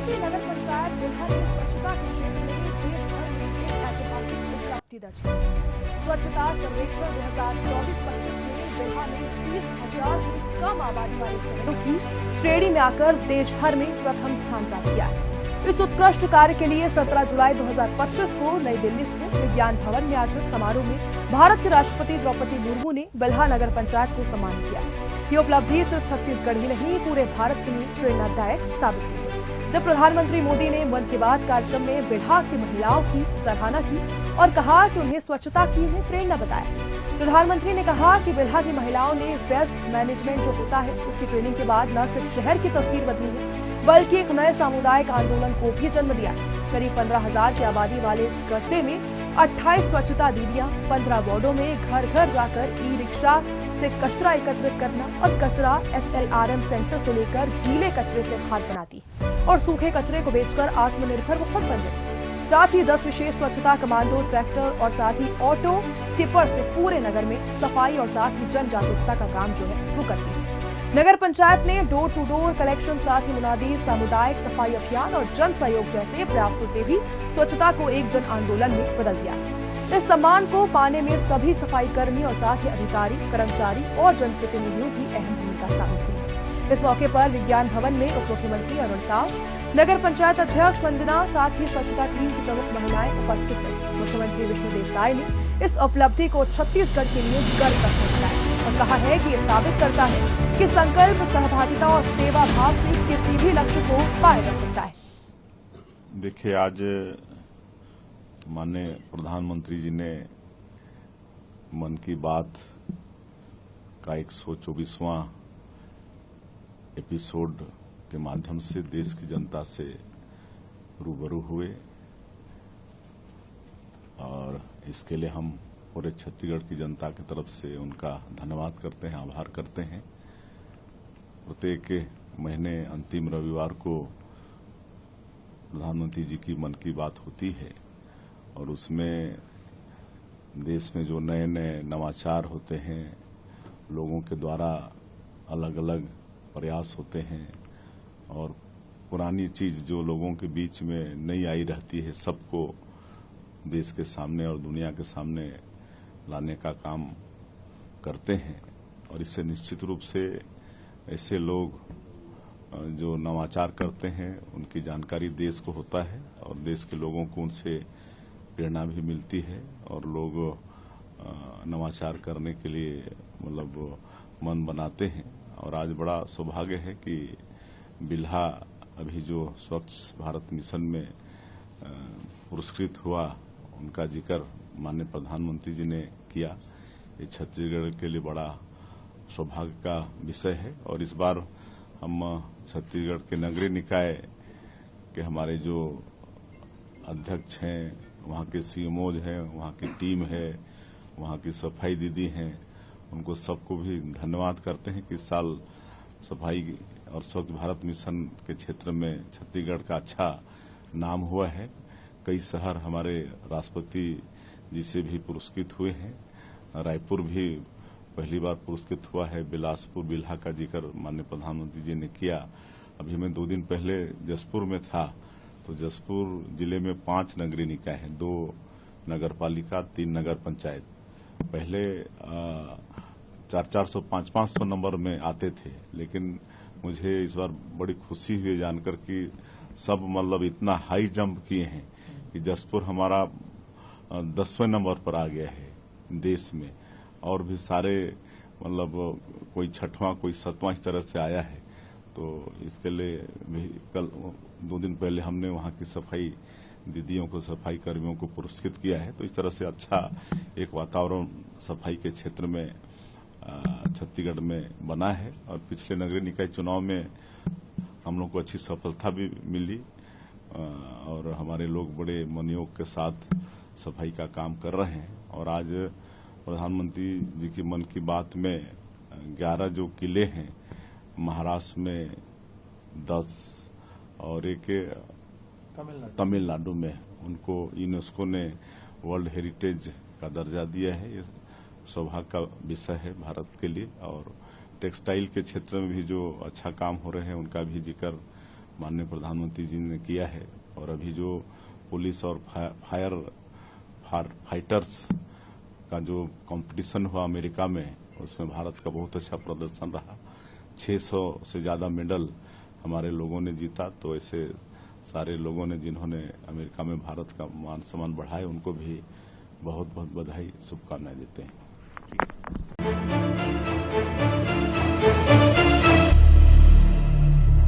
की नगर पंचायत बिल्हा ने स्वच्छता के क्षेत्र में देश भर में एक ऐतिहासिक उपलब्धि दर्ज की। स्वच्छता सर्वेक्षण 2024-25 में बिल्हा ने 30,000 से कम आबादी वाले शहरों की श्रेणी में आकर देश भर में प्रथम स्थान प्राप्त किया है। इस उत्कृष्ट कार्य के लिए 17 जुलाई 2025 को नई दिल्ली स्थित विज्ञान भवन में आयोजित समारोह में भारत के राष्ट्रपति द्रौपदी मुर्मू ने बिल्हा नगर पंचायत को सम्मानित किया। ये उपलब्धि सिर्फ छत्तीसगढ़ ही नहीं पूरे भारत के लिए प्रेरणादायक साबित हुई है। जब प्रधानमंत्री मोदी ने मन की बात कार्यक्रम में बिल्हा की महिलाओं की सराहना की और कहा कि उन्हें स्वच्छता की उन्हें प्रेरणा बताया। प्रधानमंत्री ने कहा कि बिल्हा की महिलाओं ने वेस्ट मैनेजमेंट जो होता है उसकी ट्रेनिंग के बाद न सिर्फ शहर की तस्वीर बदली है बल्कि एक नए सामुदायिक आंदोलन को भी जन्म दिया है। करीब 15,000 की आबादी वाले इस कस्बे में 28 स्वच्छता दीदियां 15 वार्डों में घर घर जाकर ई रिक्शा से कचरा एकत्रित करना और कचरा SLRM सेंटर से लेकर गीले कचरे से खाद बनाती और सूखे कचरे को बेचकर आत्मनिर्भर वो खुद बन गई। साथ ही 10 विशेष स्वच्छता कमांडो ट्रैक्टर और साथ ही ऑटो टिपर से पूरे नगर में सफाई और साथ ही जन जागरूकता का काम जो है वो करती है। नगर पंचायत ने डोर टू डोर कलेक्शन, साथ ही मुनादी, सामुदायिक सफाई अभियान और जन सहयोग जैसे प्रयासों से भी स्वच्छता को एक जन आंदोलन में बदल दिया है। इस सम्मान को पाने में सभी सफाई कर्मी और साथ ही अधिकारी, कर्मचारी और जनप्रतिनिधियों की अहम भूमिका साबित हुई है। इस मौके पर विज्ञान भवन में उप मुख्यमंत्री अरुण साव, नगर पंचायत अध्यक्ष वंदना, साथ ही स्वच्छता टीम की प्रमुख महिलाएं उपस्थित रही। मुख्यमंत्री विष्णुदेव साय ने इस उपलब्धि को छत्तीसगढ़ के लिए गर्व का क्षण है और कहा है कि ये साबित करता है कि संकल्प, सहभागिता और सेवा भाव से किसी भी लक्ष्य को पाया जा सकता है। देखिए, आज माननीय प्रधानमंत्री जी ने मन की बात का 124वां एपिसोड के माध्यम से देश की जनता से रूबरू हुए और इसके लिए हम पूरे छत्तीसगढ़ की जनता की तरफ से उनका धन्यवाद करते हैं, आभार करते हैं। प्रत्येक महीने अंतिम रविवार को प्रधानमंत्री जी की मन की बात होती है और उसमें देश में जो नए नए नवाचार होते हैं, लोगों के द्वारा अलग अलग प्रयास होते हैं और पुरानी चीज जो लोगों के बीच में नहीं आई रहती है, सबको देश के सामने और दुनिया के सामने लाने का काम करते हैं। और इससे निश्चित रूप से ऐसे लोग जो नवाचार करते हैं उनकी जानकारी देश को होता है और देश के लोगों को उनसे प्रेरणा भी मिलती है और लोग नवाचार करने के लिए मतलब मन बनाते हैं। और आज बड़ा सौभाग्य है कि बिल्हा अभी जो स्वच्छ भारत मिशन में पुरस्कृत हुआ, उनका जिक्र माननीय प्रधानमंत्री जी ने किया। ये छत्तीसगढ़ के लिए बड़ा सौभाग्य का विषय है और इस बार हम छत्तीसगढ़ के नगरीय निकाय के हमारे जो अध्यक्ष हैं, वहाँ के CMOs हैं, वहाँ की टीम है, वहाँ की सफाई दीदी हैं, उनको सबको भी धन्यवाद करते हैं कि इस साल सफाई और स्वच्छ भारत मिशन के क्षेत्र में छत्तीसगढ़ का अच्छा नाम हुआ है। कई शहर हमारे राष्ट्रपति जी से भी पुरस्कृत हुए हैं। रायपुर भी पहली बार पुरस्कृत हुआ है। बिलासपुर, बिल्हा का जिक्र माननीय प्रधानमंत्री जी ने किया। अभी मैं 2 दिन पहले जसपुर में था तो जसपुर जिले में 5 नगरीय निकाय हैं, 2 नगर पालिका, 3 नगर पंचायत। पहले 400, 500 नंबर में आते थे, लेकिन मुझे इस बार बड़ी खुशी हुई जानकर कि सब मतलब इतना हाई जंप किए हैं कि जसपुर हमारा 10वें नंबर पर आ गया है देश में और भी सारे मतलब कोई 6वां, कोई 7वां इस तरह से आया है। तो इसके लिए भी कल 2 दिन पहले हमने वहाँ की सफाई दीदियों को, सफाई कर्मियों को पुरस्कृत किया है। तो इस तरह से अच्छा एक वातावरण सफाई के क्षेत्र में छत्तीसगढ़ में बना है और पिछले नगरीय निकाय चुनाव में हम लोग को अच्छी सफलता भी मिली और हमारे लोग बड़े मनोयोग के साथ सफाई का काम कर रहे हैं। और आज प्रधानमंत्री जी की मन की बात में 11 जो किले हैं, महाराष्ट्र में 10 और एक तमिलनाडु में, उनको यूनेस्को ने वर्ल्ड हेरिटेज का दर्जा दिया है। ये सौभाग्य का विषय है भारत के लिए। और टेक्सटाइल के क्षेत्र में भी जो अच्छा काम हो रहे हैं उनका भी जिक्र माननीय प्रधानमंत्री जी ने किया है। और अभी जो पुलिस और फाइटर्स का जो कंपटीशन हुआ अमेरिका में, उसमें भारत का बहुत अच्छा प्रदर्शन रहा। 600 से ज्यादा मेडल हमारे लोगों ने जीता। तो ऐसे सारे लोगों ने जिन्होंने अमेरिका में भारत का मान सम्मान बढ़ाया, उनको भी बहुत बहुत बधाई, शुभकामनाएं देते हैं।